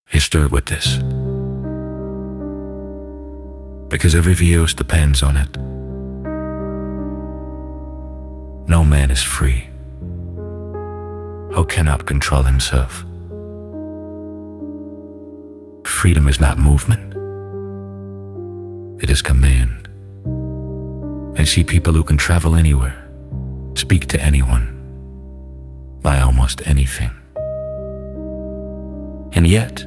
He stood with this, because every view depends on it. No man is free who cannot control himself. Freedom is not movement, it is command. I see people who can travel anywhere, speak to anyone, buy almost anything. And yet,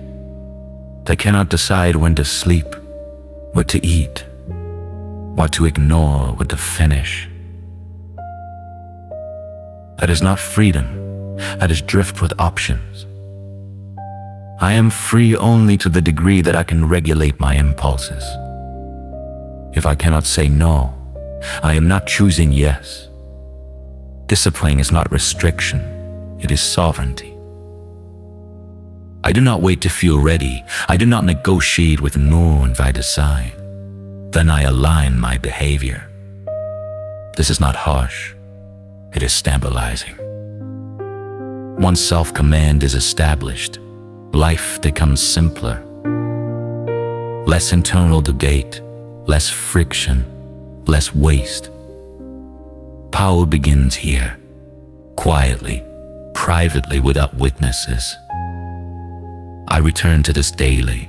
they cannot decide when to sleep, what to eat, what to ignore, what to finish. That is not freedom, that is drift with options. I am free only to the degree that I can regulate my impulses. If I cannot say no, I am not choosing yes. Discipline is not restriction, it is sovereignty. I do not wait to feel ready. I do not negotiate with no if I decide. Then I align my behavior. This is not harsh, it is stabilizing. Once self-command is established, life becomes simpler. Less internal debate, less friction, less waste. Power begins here, quietly, privately, without witnesses. I return to this daily,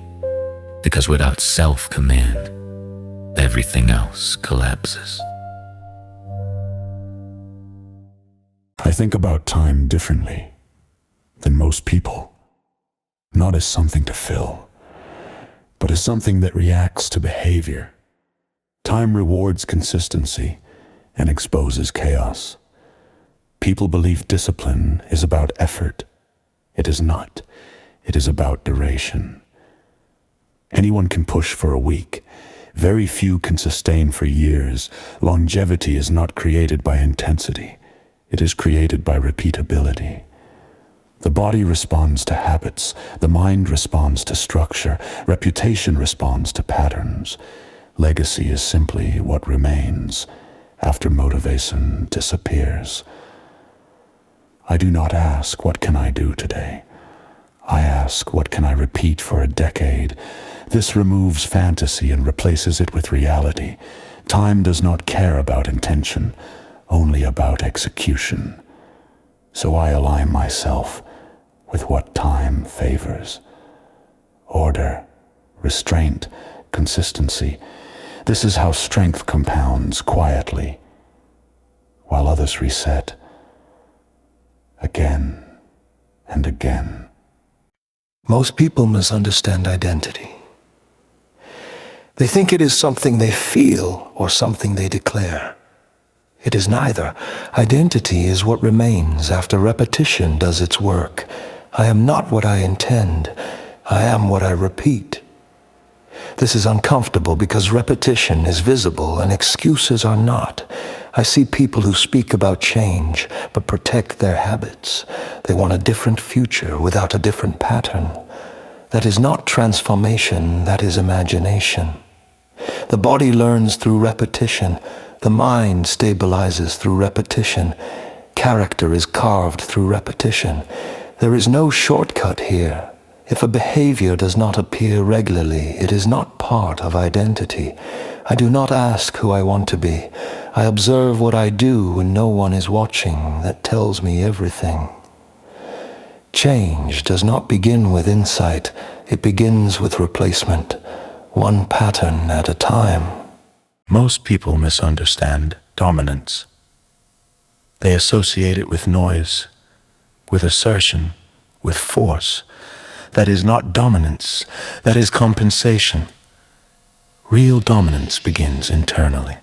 because without self-command, everything else collapses. I think about time differently than most people, not as something to fill, but as something that reacts to behavior. Time rewards consistency and exposes chaos. People believe discipline is about effort. It is not. It is about duration. Anyone can push for a week. Very few can sustain for years. Longevity is not created by intensity. It is created by repeatability. The body responds to habits. The mind responds to structure. Reputation responds to patterns. Legacy is simply what remains after motivation disappears. I do not ask, what can I do today? I ask, what can I repeat for a decade? This removes fantasy and replaces it with reality. Time does not care about intention, only about execution. So I align myself with what time favors. Order, restraint, consistency. This is how strength compounds quietly, while others reset again and again. Most people misunderstand identity. They think it is something they feel or something they declare. It is neither. Identity is what remains after repetition does its work. I am not what I intend. I am what I repeat. This is uncomfortable because repetition is visible and excuses are not. I see people who speak about change but protect their habits. They want a different future without a different pattern. That is not transformation, that is imagination. The body learns through repetition. The mind stabilizes through repetition. Character is carved through repetition. There is no shortcut here. If a behavior does not appear regularly, it is not part of identity. I do not ask who I want to be. I observe what I do when no one is watching. That tells me everything. Change does not begin with insight. It begins with replacement, one pattern at a time. Most people misunderstand dominance. They associate it with noise, with assertion, with force. That is not dominance, that is compensation. Real dominance begins internally.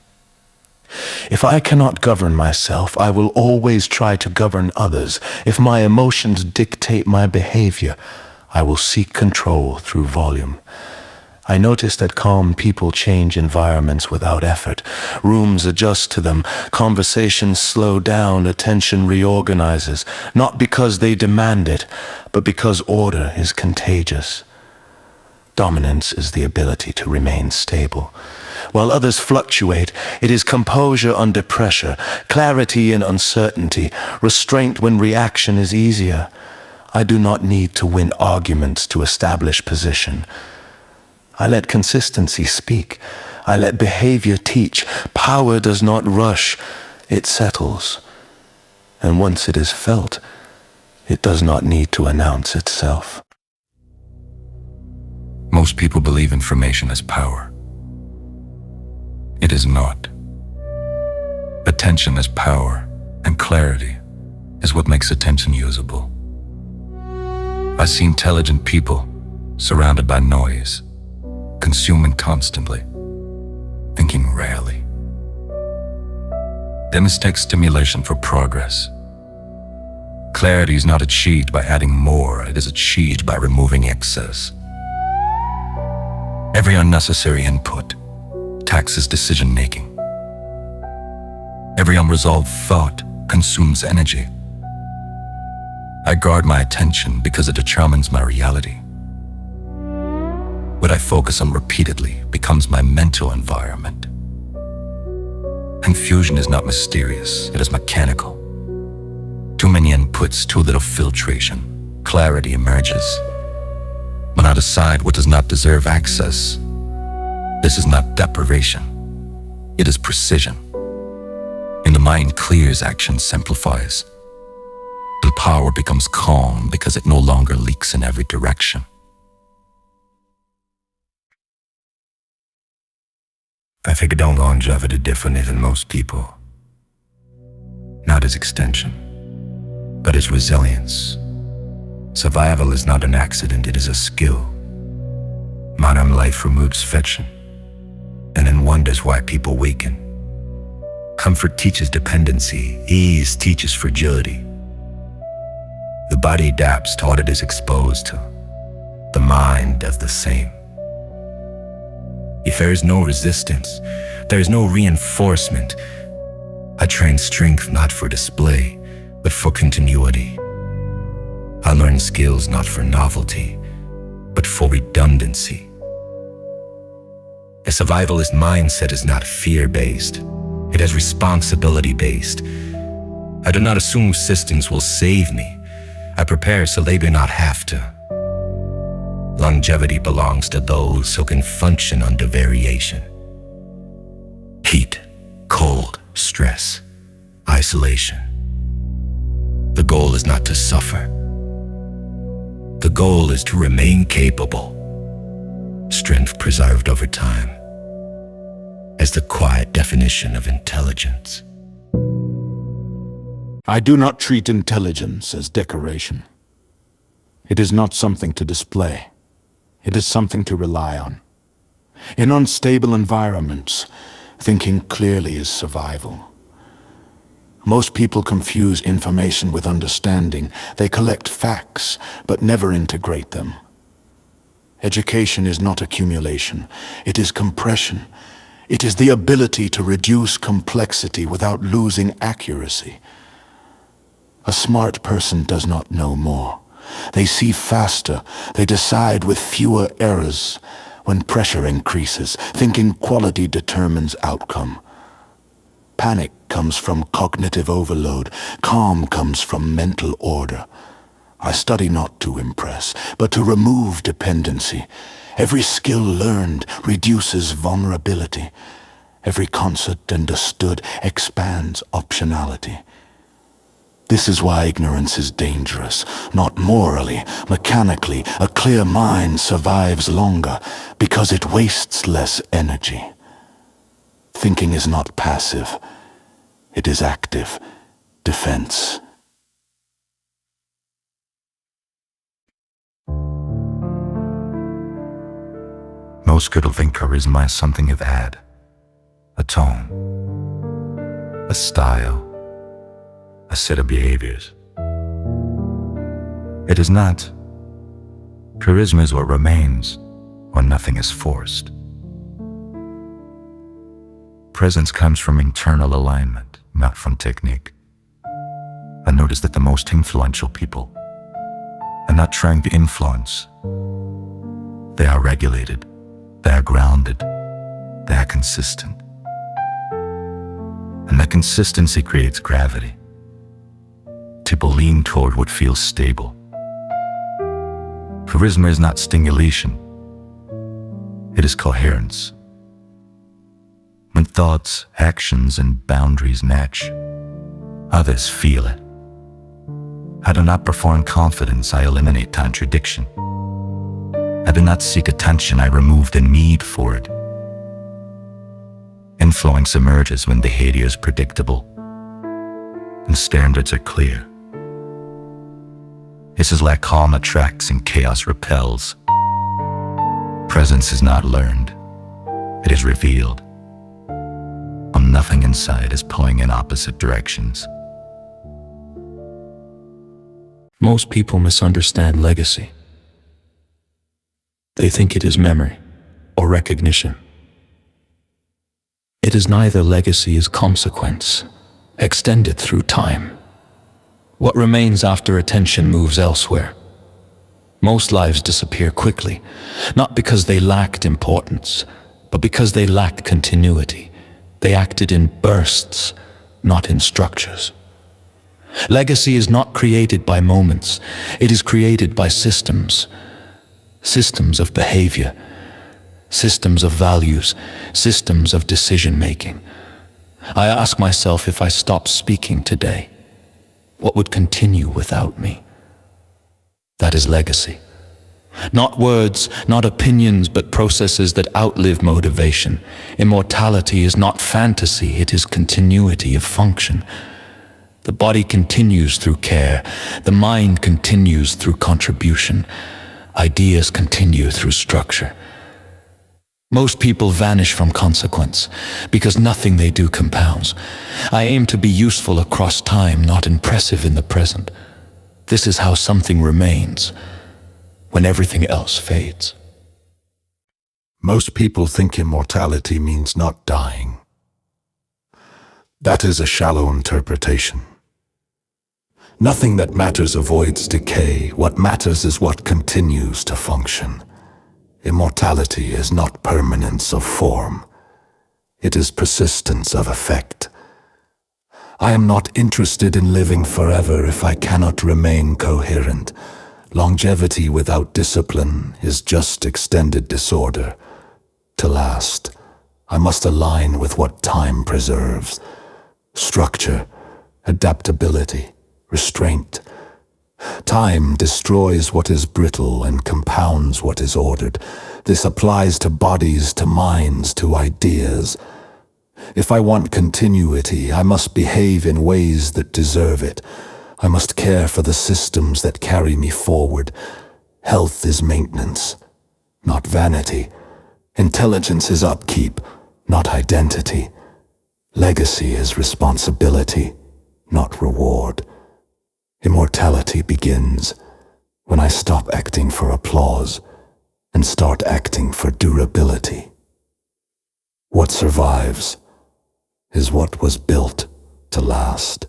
If I cannot govern myself, I will always try to govern others. If my emotions dictate my behavior, I will seek control through volume. I notice that calm people change environments without effort. Rooms adjust to them, conversations slow down, attention reorganizes, not because they demand it, but because order is contagious. Dominance is the ability to remain stable. While others fluctuate, it is composure under pressure, clarity in uncertainty, restraint when reaction is easier. I do not need to win arguments to establish position. I let consistency speak. I let behavior teach. Power does not rush, it settles. And once it is felt, it does not need to announce itself. Most people believe information is power. It is not. Attention is power, and clarity is what makes attention usable. I see intelligent people surrounded by noise, consuming constantly, thinking rarely. They mistake stimulation for progress. Clarity is not achieved by adding more, it is achieved by removing excess. Every unnecessary input taxes decision-making. Every unresolved thought consumes energy. I guard my attention because it determines my reality. What I focus on repeatedly becomes my mental environment. Confusion is not mysterious, it is mechanical. Too many inputs, too little filtration. Clarity emerges. When I decide what does not deserve access, this is not deprivation, it is precision. In the mind clears, action simplifies. The power becomes calm because it no longer leaks in every direction. I figured out longevity differently than most people. Not as extension, but as resilience. Survival is not an accident, it is a skill. Modern life removes fiction, and then wonders why people weaken. Comfort teaches dependency, ease teaches fragility. The body adapts to what it is exposed to. The mind does the same. If there is no resistance, there is no reinforcement. I train strength not for display, but for continuity. I learn skills not for novelty, but for redundancy. A survivalist mindset is not fear-based. It is responsibility-based. I do not assume systems will save me. I prepare so they do not have to. Longevity belongs to those who can function under variation. Heat, cold, stress, isolation. The goal is not to suffer. The goal is to remain capable. Strength preserved over time as the quiet definition of intelligence. I do not treat intelligence as decoration. It is not something to display. It is something to rely on. In unstable environments, thinking clearly is survival. Most people confuse information with understanding. They collect facts, but never integrate them. Education is not accumulation. It is compression. It is the ability to reduce complexity without losing accuracy. A smart person does not know more. They see faster. They decide with fewer errors. When pressure increases, thinking quality determines outcome. Panic comes from cognitive overload. Calm comes from mental order. I study not to impress, but to remove dependency. Every skill learned reduces vulnerability. Every concept understood expands optionality. This is why ignorance is dangerous. Not morally, mechanically. A clear mind survives longer because it wastes less energy. Thinking is not passive. It is active. Defense. Most people think charisma is something you've had. A tone. A style. A set of behaviors. It is not. Charisma is what remains when nothing is forced. Presence comes from internal alignment, not from technique. I notice that the most influential people are not trying to influence. They are regulated. They are grounded. They are consistent. And that consistency creates gravity. People lean toward what feels stable. Charisma is not stimulation. It is coherence. When thoughts, actions, and boundaries match, others feel it. I do not perform confidence, I eliminate contradiction. I do not seek attention, I remove the need for it. Influence emerges when behavior is predictable and standards are clear. This is like calm attracts and chaos repels. Presence is not learned, it is revealed. Nothing inside is pulling in opposite directions. Most people misunderstand legacy. They think it is memory or recognition. It is neither. Legacy is consequence, extended through time. What remains after attention moves elsewhere. Most lives disappear quickly, not because they lacked importance, but because they lacked continuity. They acted in bursts, not in structures. Legacy is not created by moments. It is created by systems. Systems of behavior, systems of values, systems of decision-making. I ask myself, if I stopped speaking today, what would continue without me? That is legacy. Not words, not opinions, but processes that outlive motivation. Immortality is not fantasy, it is continuity of function. The body continues through care. The mind continues through contribution. Ideas continue through structure. Most people vanish from consequence because nothing they do compounds. I aim to be useful across time, not impressive in the present. This is how something remains when everything else fades. Most people think immortality means not dying. That is a shallow interpretation. Nothing that matters avoids decay. What matters is what continues to function. Immortality is not permanence of form. It is persistence of effect. I am not interested in living forever if I cannot remain coherent. Longevity without discipline is just extended disorder. To last, I must align with what time preserves. Structure, adaptability, restraint. Time destroys what is brittle and compounds what is ordered. This applies to bodies, to minds, to ideas. If I want continuity, I must behave in ways that deserve it. I must care for the systems that carry me forward. Health is maintenance, not vanity. Intelligence is upkeep, not identity. Legacy is responsibility, not reward. Immortality begins when I stop acting for applause and start acting for durability. What survives is what was built to last.